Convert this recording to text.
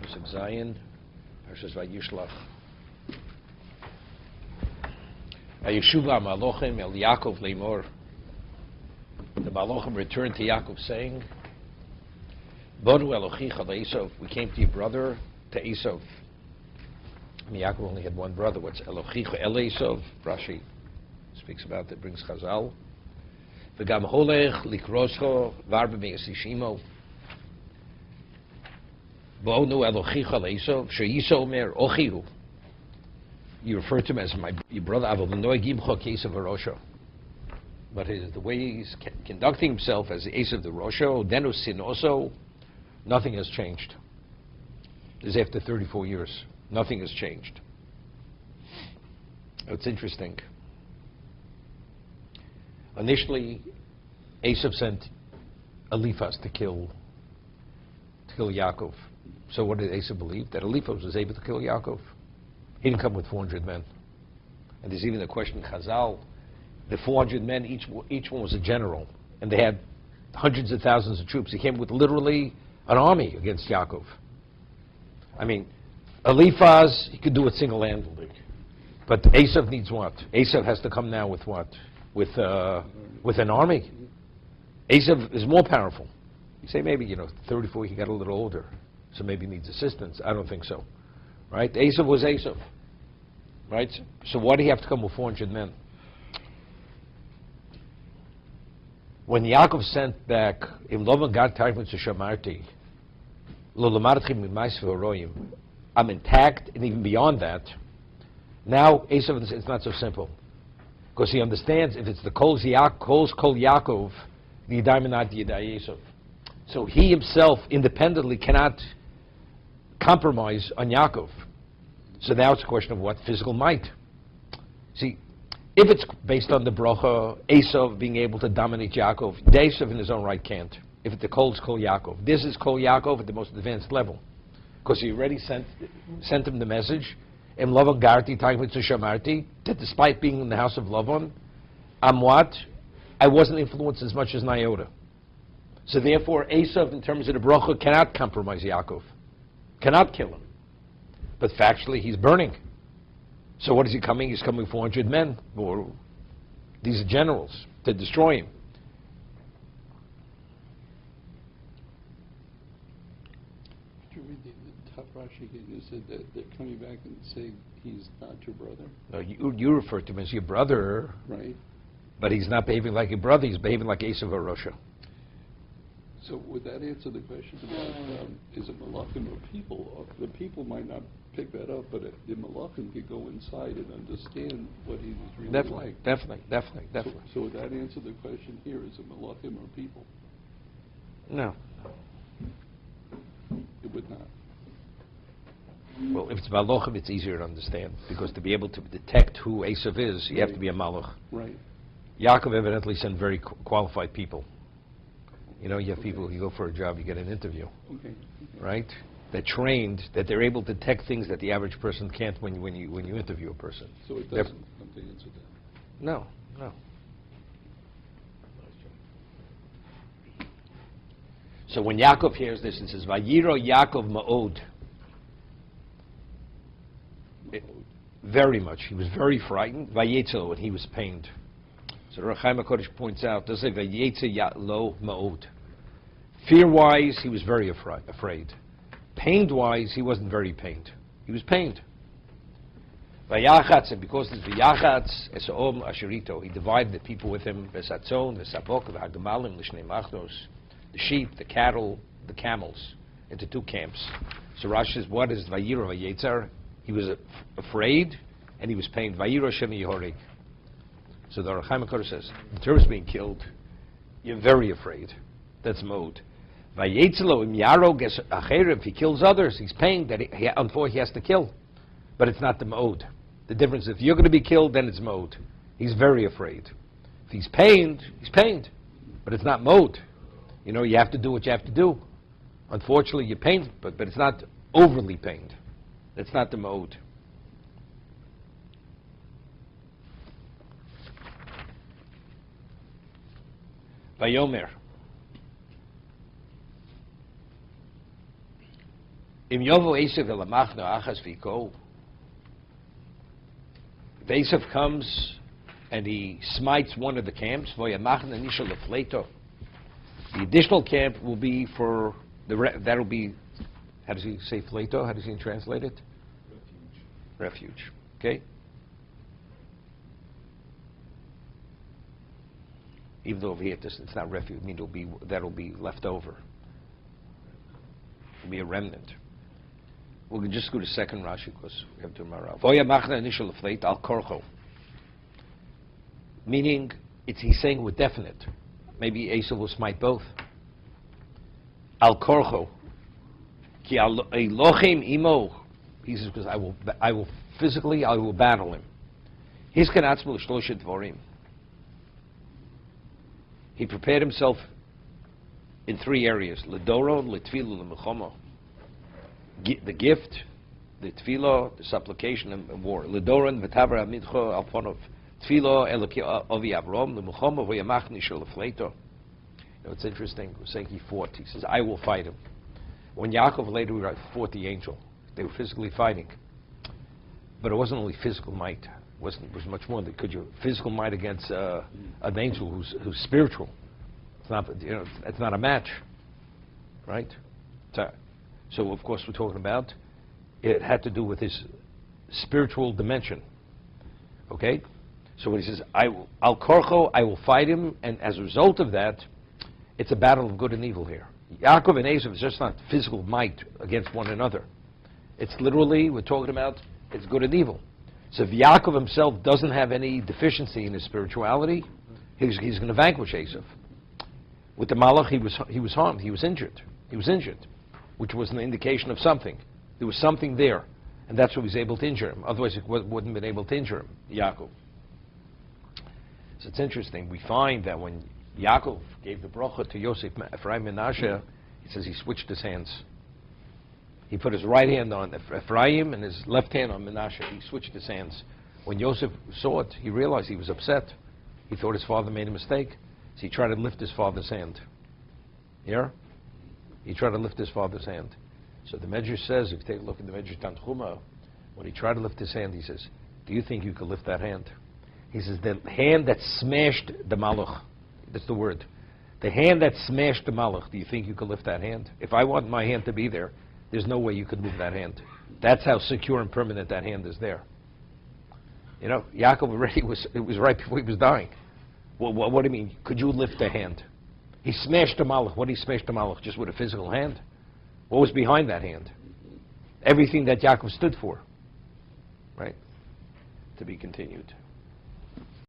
Pasuk Zayin, parshas Vayishlach. Vayeshuva Malochem El Yaakov Leimor. The Malochem returned to Yaakov, saying, Bodu Elochicha LeEsov. We came to your brother, to Esau. Yaakov only had one brother. What's Elochicha El Esov? Rashi speaks about that, brings Chazal. V'gam holech likroscho varbe me'esishimo. Bo'onu Elochicha LeEsov. She'Esau omer ochihu. You refer to him as your brother. Avol v'noi gimcho k'Esov v'rosho. But the way he's conducting himself as Esau the Rosho, denu sin also, nothing has changed. This is after 34 years. Nothing has changed. It's interesting. Initially, Esau sent Eliphaz to kill Yaakov. So what did Esau believe? That Eliphaz was able to kill Yaakov. He didn't come with 400 men. And there's even a question in Chazal. The 400 men, each one was a general. And they had hundreds of thousands of troops. He came with literally an army against Yaakov. I mean, Eliphaz, he could do it single-handedly. But Esau needs what? Esau has to come now with what? With an army. Esau is more powerful. You say maybe, 34, he got a little older, so maybe he needs assistance. I don't think so. Right? Esau was Esau. Right? So why do you have to come with 400 men? When Yaakov sent back, Im Lovan Gad Tarfim to Shamarti, I'm intact, and even beyond that, now Esau it's not so simple. Because he understands if it's the Kol Yaakov, the Yadayim not the Yadai Esau. So he himself independently cannot compromise on Yaakov. So now it's a question of what? Physical might. See, if it's based on the bracha, Esau being able to dominate Yaakov, Esau in his own right can't. If it's the Kol Yaakov. This is Kol Yaakov at the most advanced level. Because he already sent him the message, Em Lavan Garti Taimit Shamarti, that despite being in the house of Lavan, I'm what? I wasn't influenced as much as Iota. So therefore, Esau, in terms of the bracha, cannot compromise Yaakov. Cannot kill him. But factually, he's burning. So what is he coming? He's coming 400 men, or these are generals, to destroy him. Did you read the top Rashi? You said that they're coming back and say he's not your brother. No, you refer to him as your brother, right? But he's not behaving like your brother. He's behaving like Esau or Rosha. So would that answer the question about is it Malachim or people? The people might not pick that up, but the Malachim could go inside and understand what he was really like. Definitely. So would that answer the question here? Is it Malachim or people? No. It would not. Well, if it's Malachim, it's easier to understand, because to be able to detect who Esau is, you have to be a Malach. Right. Yaakov evidently sent very qualified people. You have people, you go for a job, you get an interview. Okay. Right? They're trained that they're able to detect things that the average person can't when you interview a person. So it doesn't come to answer that? No. So when Yaakov hears this, it says, Vayiro Yaakov Ma'od. Very much. He was very frightened. Vayetzel, and he was pained. So Rav Chaim HaKodesh points out, does say Vayetzel Lo Ma'od. Fear-wise, he was very afraid. Pained-wise, he wasn't very pained. He was pained. Vayachatz, and because there's Vayachatz, Esa'om Asherito, he divided the people with him, Vesatzon, Vesabok, V'hagamalim, L'shnei Machnos, the sheep, the cattle, the camels, into two camps. So Rashi says, what is Vayiro Vayetzar? He was afraid, and he was pained. Vayiro Shemi Yehorig. So the Rav Chaim HaKodesh says, in terms of being killed, you're very afraid. That's mode. Vayetzelo im yarog acher, if he kills others, he's pained that unfortunately he has to kill. But it's not the mode. The difference, if you're going to be killed, then it's mode. He's very afraid. If he's pained, but it's not mode. You have to do what you have to do. Unfortunately, you're pained, but it's not overly pained. That's not the mode. Vayomer. Im yovo Esav el machna achas viko. Esav comes and he smites one of the camps. Voyamachna nishal lefleto. The additional camp will be for that'll be. How does he say fleto? How does he translate it? Refuge. Okay. Even though over here it's not refuge, I mean that'll be left over. It'll be a remnant. We'll just go to second Rashi because we have tomorrow. Voya machna initial flate al korcho. Meaning, he's saying with definite. Maybe Esav will smite both. Al korcho. Ki Elohim imo. He says because I will physically battle him. His kanatzmu shloshet dvorim. He prepared himself in three areas: ledoro, letfilu, lemechomo. The gift, the tefillah, the supplication, and war. Ledoran v'tavar amidcho alponov. Tefillah eloki avi Avrom lemuchoma v'yamach nishel lefleito. It's interesting. We're saying he fought. He says, "I will fight him." When Yaakov later fought the angel, they were physically fighting, but it wasn't only physical might. It was much more than could you physical might against an angel who's spiritual. It's not it's not a match, right? So of course we're talking about it had to do with his spiritual dimension. Okay, so when he says Al Korcho, I will fight him, and as a result of that, it's a battle of good and evil here. Yaakov and Esav is just not physical might against one another. It's literally we're talking about it's good and evil. So if Yaakov himself doesn't have any deficiency in his spirituality, he's going to vanquish Esav. With the Malach, he was harmed. He was injured. Which was an indication of something. There was something there, and that's what he was able to injure him. Otherwise, he wouldn't have been able to injure him, Yaakov. So it's interesting. We find that when Yaakov gave the bracha to Yosef, Ephraim, and Menashe, he says he switched his hands. He put his right hand on Ephraim and his left hand on Menashe. He switched his hands. When Yosef saw it, he realized he was upset. He thought his father made a mistake, so he tried to lift his father's hand. Yeah? He tried to lift his father's hand. So the Medrash says, if you take a look at the Medrash Tanchuma, when he tried to lift his hand, he says, do you think you could lift that hand? He says, the hand that smashed the Malach, that's the word. The hand that smashed the Malach, do you think you could lift that hand? If I want my hand to be there, there's no way you could move that hand. That's how secure and permanent that hand is there. You know, Yaakov already it was right before he was dying. Well, what do you mean? Could you lift a hand? He smashed the Malach. What did he smash the Malach? Just with a physical hand? What was behind that hand? Everything that Yaakov stood for. Right? To be continued.